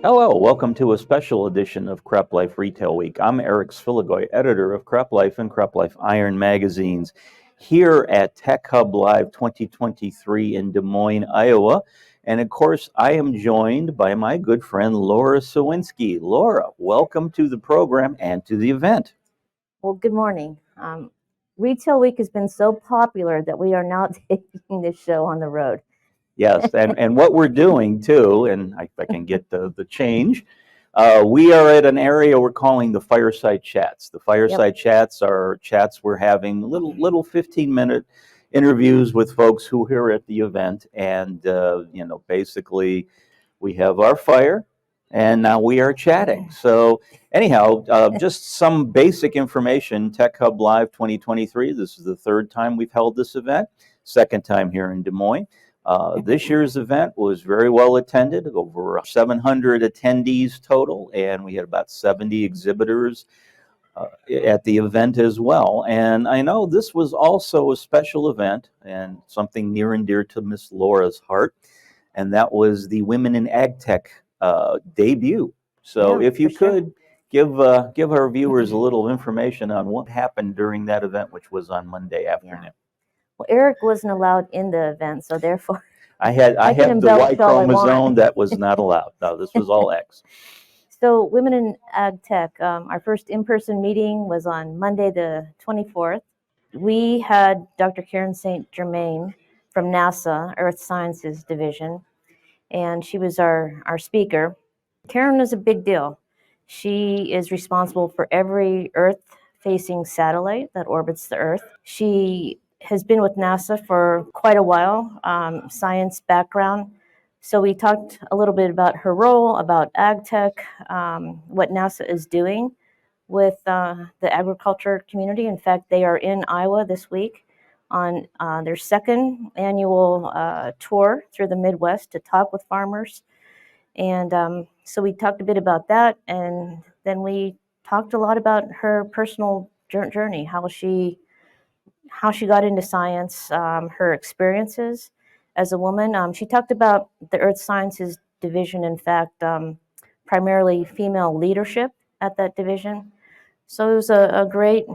Hello, welcome to a special edition of CropLife Retail Week. I'm Eric Sfiligoj, editor of CropLife and CropLife Iron magazines, here at Tech Hub Live 2023 in Des Moines, Iowa. And of course, I am joined by my good friend Lara Sowinski. Lara, welcome to the program and to the event. Well, good morning. Retail Week has been so popular that we are now taking this show on the road. Yes, and what we're doing too, and I can get the change, we are at an area we're calling the Fireside Chats. The Fireside Chats are chats we're having, little 15-minute interviews with folks who are here at the event, and basically we have our fire, and now we are chatting. So anyhow, just some basic information. Tech Hub Live 2023. This is the third time we've held this event, second time here in Des Moines. This year's event was very well attended, over 700 attendees total, and we had about 70 exhibitors at the event as well. And I know this was also a special event and something near and dear to Miss Lara's heart, and that was the Women in Ag Tech debut. So if you could give our viewers a little information on what happened during that event, which was on Monday afternoon. Yeah. Well, Eric wasn't allowed in the event, so therefore I have the Y chromosome that was not allowed. No, this was all X. So Women in Ag Tech, our first in-person meeting was on Monday the 24th. We had Dr. Karen St. Germain from NASA, Earth Sciences Division, and she was our speaker. Karen is a big deal. She is responsible for every Earth-facing satellite that orbits the Earth. She has been with NASA for quite a while, science background. So we talked a little bit about her role, about ag tech, what NASA is doing with the agriculture community. In fact, they are in Iowa this week on their second annual tour through the Midwest to talk with farmers. And so we talked a bit about that, and then we talked a lot about her personal journey, how she got into science, her experiences as a woman. She talked about the Earth Sciences Division, in fact, primarily female leadership at that division. So it was a great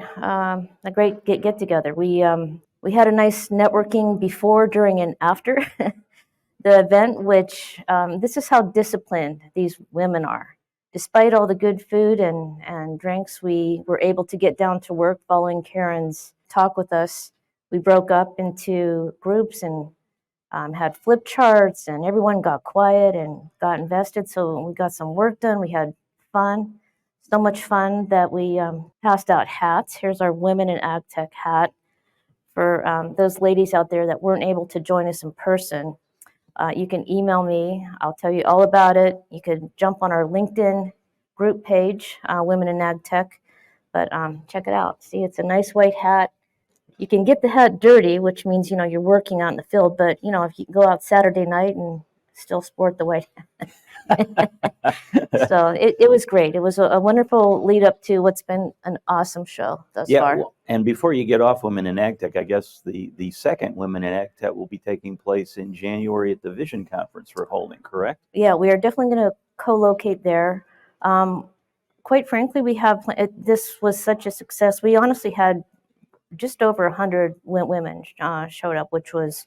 get together. We had a nice networking before, during, and after the event, which this is how disciplined these women are. Despite all the good food and drinks, we were able to get down to work following Karen's talk with us. We broke up into groups and had flip charts, and everyone got quiet and got invested. So we got some work done. We had fun, so much fun that we passed out hats. Here's our Women in Ag Tech hat for those ladies out there that weren't able to join us in person. You can email me. I'll tell you all about it. You could jump on our LinkedIn group page, Women in Ag Tech. But check it out. See, it's a nice white hat. You can get the hat dirty, which means, you're working out in the field. But, if you go out Saturday night and still sport the white hat. So it was great. It was a wonderful lead up to what's been an awesome show thus far. Well, and before you get off Women in Ag Tech, I guess the second Women in Ag Tech will be taking place in January at the Vision Conference we're holding, correct? Yeah, we are definitely going to co-locate there. Quite frankly, this was such a success. We honestly had just over 100 women showed up, which was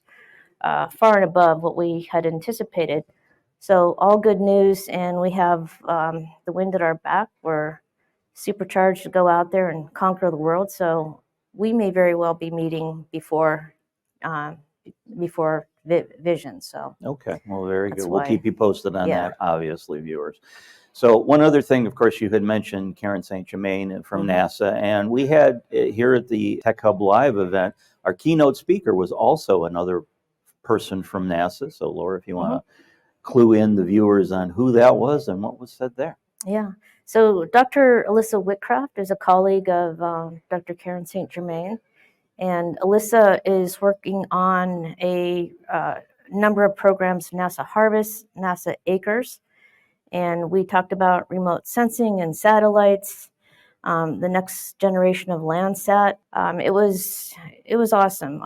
far and above what we had anticipated. So all good news, and we have the wind at our back. We're supercharged to go out there and conquer the world. So we may very well be meeting before Vision. So okay, well, very good. We'll keep you posted on that, obviously, viewers. So one other thing, of course, you had mentioned Karen St. Germain from NASA, and we had here at the Tech Hub Live event, our keynote speaker was also another person from NASA. So Lara, if you want to clue in the viewers on who that was and what was said there. Yeah. So Dr. Alyssa Whitcraft is a colleague of Dr. Karen St. Germain, and Alyssa is working on a number of programs, NASA Harvest, NASA Acres, and we talked about remote sensing and satellites, the next generation of Landsat. It was awesome.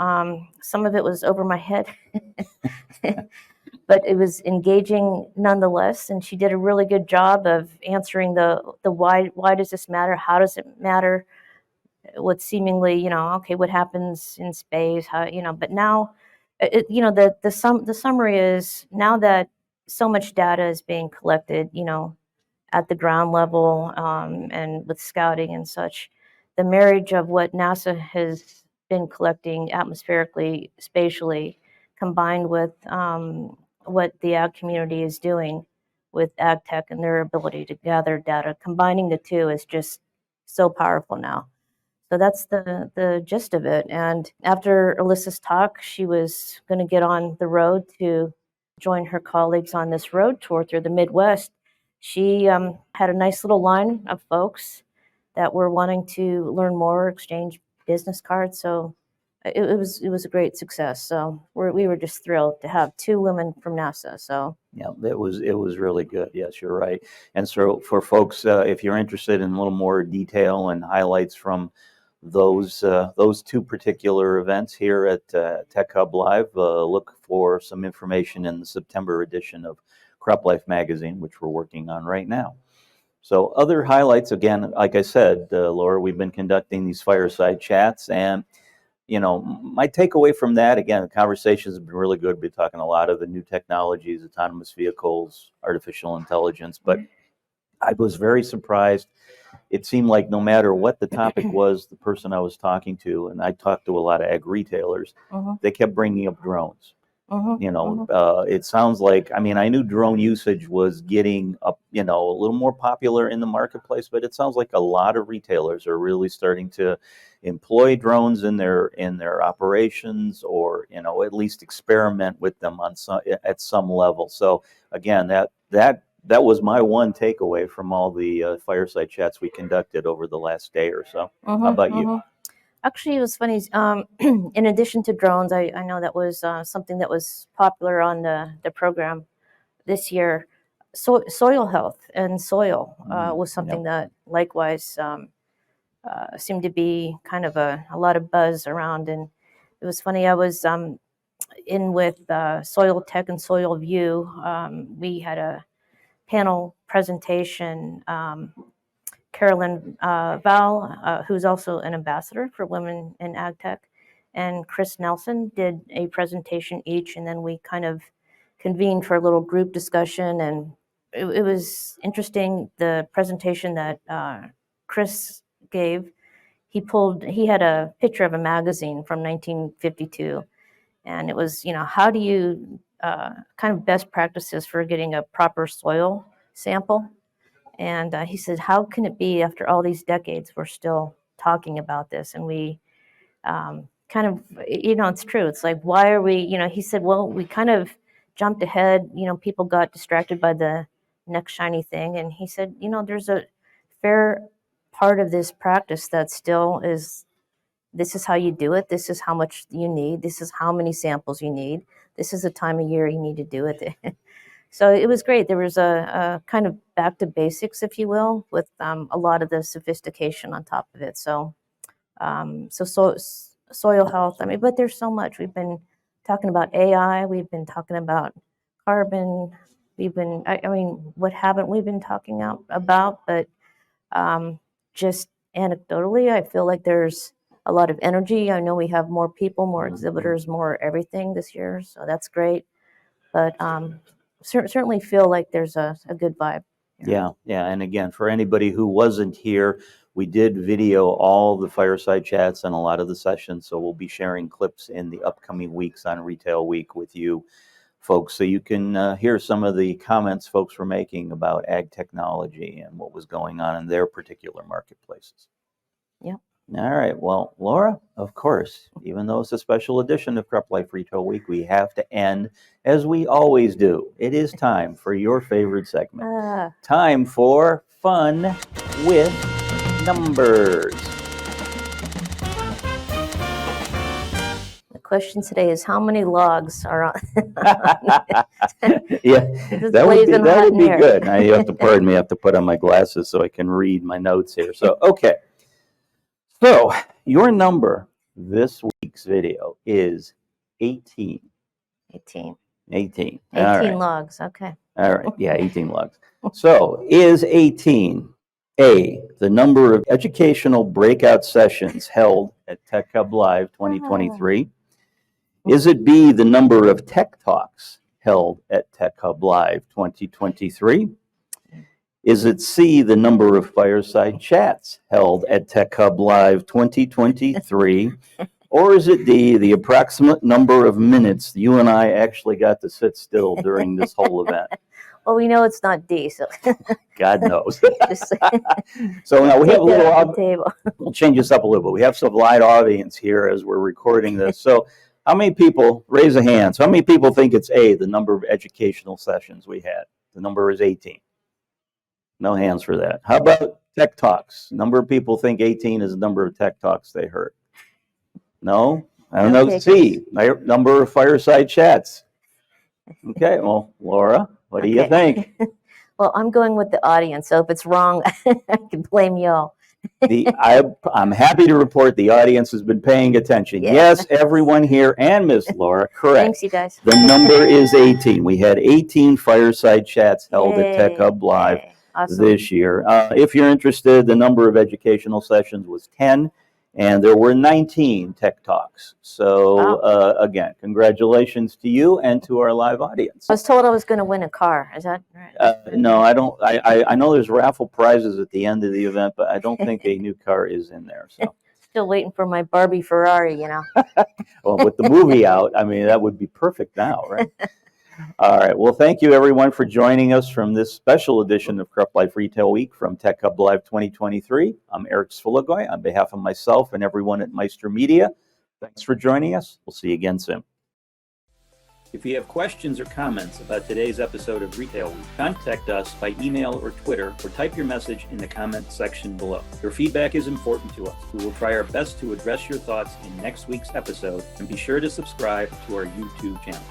Some of it was over my head. but it was engaging nonetheless. And she did a really good job of answering the why does this matter? How does it matter? What seemingly, okay, what happens in space? How, but now, the summary is now that so much data is being collected, at the ground level, and with scouting and such, the marriage of what NASA has been collecting atmospherically, spatially, combined with what the ag community is doing with ag tech and their ability to gather data, combining the two is just so powerful now. So that's the gist of it. And after Alyssa's talk, she was going to get on the road to join her colleagues on this road tour through the Midwest. She had a nice little line of folks that were wanting to learn more, exchange business cards. So it was a great success. So we were just thrilled to have 2 women from NASA. So yeah, it was really good. Yes, you're right. And so for folks, if you're interested in a little more detail and highlights from those 2 particular events here at Tech Hub Live, look for some information in the September edition of CropLife magazine, which we're working on right now. So other highlights, again, like I said, Laura, we've been conducting these fireside chats, and my takeaway from that, again, the conversations have been really good. We've been talking a lot of the new technologies, autonomous vehicles, artificial intelligence, but I was very surprised. It seemed like no matter what the topic was, the person I was talking to, and I talked to a lot of ag retailers, they kept bringing up drones. It sounds like, I mean, I knew drone usage was getting up, a little more popular in the marketplace, but it sounds like a lot of retailers are really starting to employ drones in their operations, or at least experiment with them at some level. So again, that was my one takeaway from all the fireside chats we conducted over the last day or so. How about you? Actually, it was funny. In addition to drones, I know that was something that was popular on the program this year. Soil health and soil was something that likewise seemed to be kind of a lot of buzz around. And it was funny. I was in with Soil Tech and Soil View. We had a panel presentation. Carolyn Val, who's also an ambassador for Women in Ag Tech, and Chris Nelson did a presentation each, and then we kind of convened for a little group discussion. And it was interesting, the presentation that Chris gave. He had a picture of a magazine from 1952, and it was, how do you kind of best practices for getting a proper soil sample. And he said, how can it be after all these decades we're still talking about this? And we kind of, it's true. It's like, why are we, he said, well, we kind of jumped ahead. People got distracted by the next shiny thing. And he said, there's a fair part of this practice that still is, this is how you do it. This is how much you need. This is how many samples you need. This is the time of year you need to do it. So it was great. There was a kind of back to basics, if you will, with a lot of the sophistication on top of it. So, soil health. I mean, but there's so much. We've been talking about AI. We've been talking about carbon. I mean, what haven't we been talking about? But just anecdotally, I feel like there's a lot of energy. I know we have more people, more exhibitors, more everything this year. So that's great. But certainly feel like there's a good vibe. Yeah, and again, for anybody who wasn't here, we did video all the fireside chats and a lot of the sessions, so we'll be sharing clips in the upcoming weeks on Retail Week with you folks, so you can hear some of the comments folks were making about ag technology and what was going on in their particular marketplaces. Yeah. All right. Well, Laura, of course, even though it's a special edition of CropLife Retail Week, we have to end as we always do. It is time for your favorite segment. Time for Fun with Numbers. The question today is, how many logs are on? Yeah, that would be good. Now you have to pardon me. I have to put on my glasses so I can read my notes here. So, okay. So your number this week's video is 18. 18. 18. 18 All right. logs, okay. All right. Yeah, 18 logs. So is 18 A, the number of educational breakout sessions held at Tech Hub Live 2023? Is it B, the number of tech talks held at Tech Hub Live 2023? Is it C, the number of fireside chats held at Tech Hub Live 2023? Or is it D, the approximate number of minutes you and I actually got to sit still during this whole event? Well, we know it's not D, so God knows. just So now we take have a that little, off the table. we'll change this up a little bit. We have some live audience here as we're recording this. So how many people, raise a hand, so how many people think it's A, the number of educational sessions we had? The number is 18. No hands for that. How about tech talks? Number of people think 18 is the number of tech talks they heard. No? I don't know. Okay, C, number of fireside chats. Okay, well, Laura, what do you think? Well, I'm going with the audience, so if it's wrong, I can blame y'all. I'm happy to report the audience has been paying attention. Yeah. Yes, everyone here and Miss Laura, correct. Thanks, you guys. The number is 18. We had 18 fireside chats held at Tech Hub Live Awesome. this year. If you're interested, the number of educational sessions was 10, and there were 19 tech talks. So again, congratulations to you and to our live audience. I was told I was going to win a car. Is that right? No, I don't. I know there's raffle prizes at the end of the event, but I don't think a new car is in there. So Still waiting for my Barbie Ferrari, you know. well, with the movie out, I mean, that would be perfect now, right? All right. Well, thank you, everyone, for joining us from this special edition of CropLife Retail Week from Tech Hub Live 2023. I'm Eric Sfiligoj on behalf of myself and everyone at Meister Media. Thanks for joining us. We'll see you again soon. If you have questions or comments about today's episode of Retail Week, contact us by email or Twitter, or type your message in the comment section below. Your feedback is important to us. We will try our best to address your thoughts in next week's episode, and be sure to subscribe to our YouTube channel.